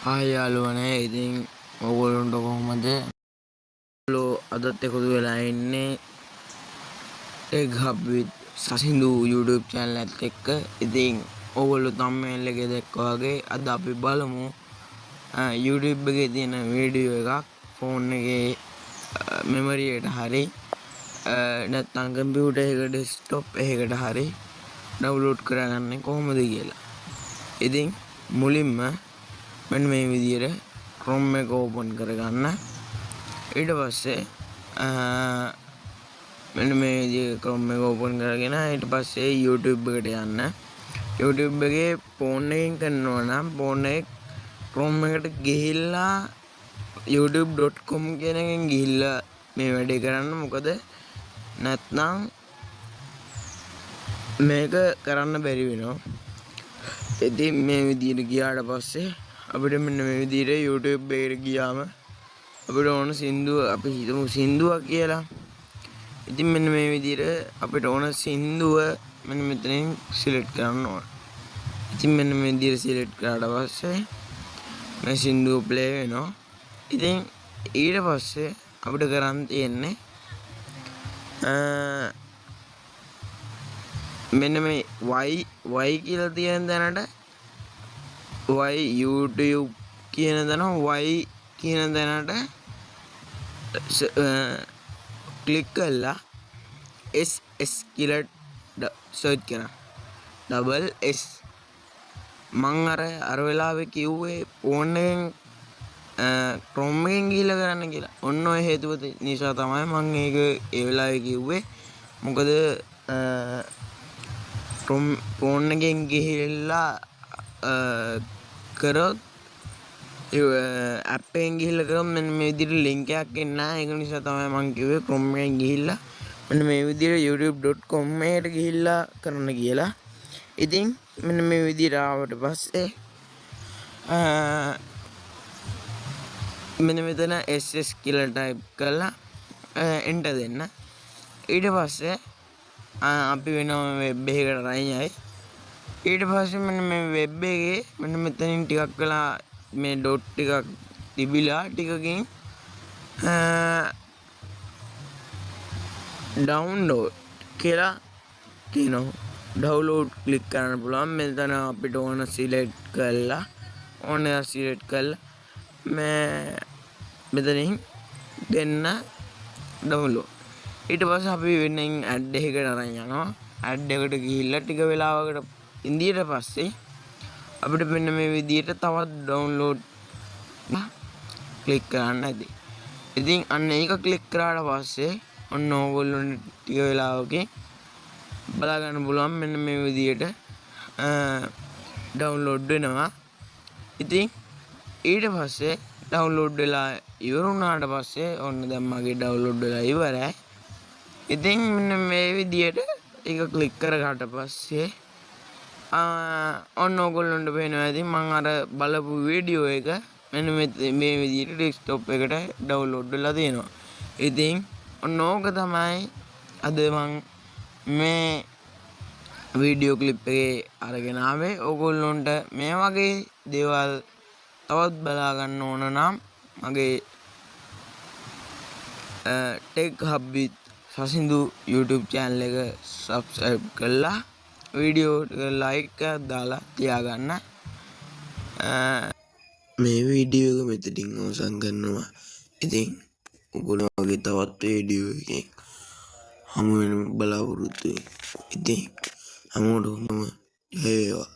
Hi යාළුවනේ ඉතින් ඔයගොල්ලන්ට කොහොමද? ඔයගොල්ලෝ අදත් එකතු වෙලා ඉන්නේ tech hub with සසින්දු YouTube channel එකත් එක්ක. ඉතින් ඔයගොල්ලෝ thumbnail එකේ දැක්කා වගේ අද අපි බලමු YouTube එකේ තියෙන වීඩියෝ එකක් ෆෝන් එකේ memory එකට හරි නැත්නම් කම්පියුටර් එක ඩෙස්ක්ටොප් එකකට හරි download කරගන්නේ කොහොමද කියලා. ඉතින් මුලින්ම මෙන්න මේ විදිහට Chrome එක open කරගන්න. ඊට පස්සේ මෙන්න මේ විදිහට Chrome එක open කරගෙන ඊට පස්සේ YouTube එකට යන්න. YouTube එකේ phone එකෙන් කරනවා නම් phone එක Chrome එකට ගිහිල්ලා youtube.com කියන එකෙන් ගිහිල්ලා මේ වැඩේ කරන්න. මොකද නැත්නම් මේක කරන්න බැරි වෙනවා. ඉතින් මේ විදිහට ගියාට පස්සේ අපිට මෙන්න මේ විදිහට YouTube එකට ගියාම අපිට ඕන සින්දුව අපි හිතමු සින්දුවක් කියලා. ඉතින් මෙන්න මේ විදිහට අපිට ඕන සින්දුව මෙන්න මෙතනින් සිලෙක්ට් කරන්න ඕන. ඉතින් මෙන්න මේ විදිහට සිලෙක්ට් කරාට පස්සේ මේ සින්දුව ප්ලේ වෙනවා. ඉතින් ඊට පස්සේ අපිට කරන් තියෙන්නේ මෙන්න මේ y කියලා තියෙන තැනට YouTube කියන තැන y කියන තැනට ක්ලික් කරලා SS කියලා සර්ච් කරන්න. ඩබල් S මං අර වෙලාවේ කිව්වේ ෆෝන් එකෙන් Chrome එකෙන් ගිහිල්ලා කරන්න කියලා. ඔන්න ඔය හේතුව නිසා තමයි මම ඒක ඒ වෙලාවේ කිව්වේ. මොකද ෆෝන් එකෙන් ගිහිල්ලා කරොත් app එකෙන් ගිහිල්ලා කරොත් මෙන්න මේ විදිහට link එකක් එන්නේ නැහැ. ඒක නිසා තමයි මම කිව්වේ Chrome එකෙන් ගිහිල්ලා මෙන්න මේ විදිහට youtube.com එකට ගිහිල්ලා කරන්න කියලා. ඉතින් මෙන්න මේ විදිහට ආවට පස්සේ මෙන්න මෙතන SS කියලා type කරලා enter දෙන්න. ඊට පස්සේ අපි වෙනම web එකකට රයින්යි. ඊට පස්සේ මෙන්න මේ web එකේ මෙන්න මෙතනින් ටිකක් වෙලා මේ dot ටිකක් තිබිලා ටිකකින් download කියලා තියෙනවා. download click කරන්න පුළුවන්. මෙතන අපිට ඕන select කරලා මෙතනින් දෙන්න download. ඊට පස්සේ අපි වෙනින් add එකකට අරන් යනවා. add එකට ගිහිල්ලා ටික වෙලාවකට ඉඳීට පස්සේ අපිට මෙන්න මේ විදිහට තවත් download ක්ලික් කරන්න ඇති. ඉතින් අන්න ඒක ක්ලික් කරාට පස්සේ ඔන්න ඕගොල්ලොන්ට ටික වෙලාවකින් බලා ගන්න පුළුවන් මෙන්න මේ විදිහට download වෙනවා. ඉතින් ඊට පස්සේ download වෙලා ඉවර වුණාට පස්සේ ඔන්න දැන් මගේ download වෙලා ඉවරයි. ඉතින් මෙන්න මේ විදිහට ඒක ක්ලික් කරගාට පස්සේ ඔන්න ඕගොල්ලන්ට පේනවා ඇති මම අර බලපු වීඩියෝ එක මෙන්න මේ විදිහට ඩෙස්ක්ටොප් එකට ඩවුන්ලෝඩ් වෙලා තියෙනවා. ඉතින් ඔන්න ඕක තමයි අද මම මේ වීඩියෝ ක්ලිප් එකේ අරගෙන ආවේ. ඕගොල්ලන්ට මේ වගේ දේවල් තවත් බලා ගන්න ඕන නම් මගේ tech hub with සසින්දු YouTube channel එක subscribe කරලා වීඩියෝ like එකක් දාලා තියාගන්න. මේ වීඩියෝ එක මෙතනින් අවසන් කරනවා. ඉතින් ඔයගොල්ලෝ වගේ තවත් වීඩියෝ එකකින් හමු වෙන බලාපොරොත්තු වෙයි. ඉතින් හැමෝටම ජය වේවා.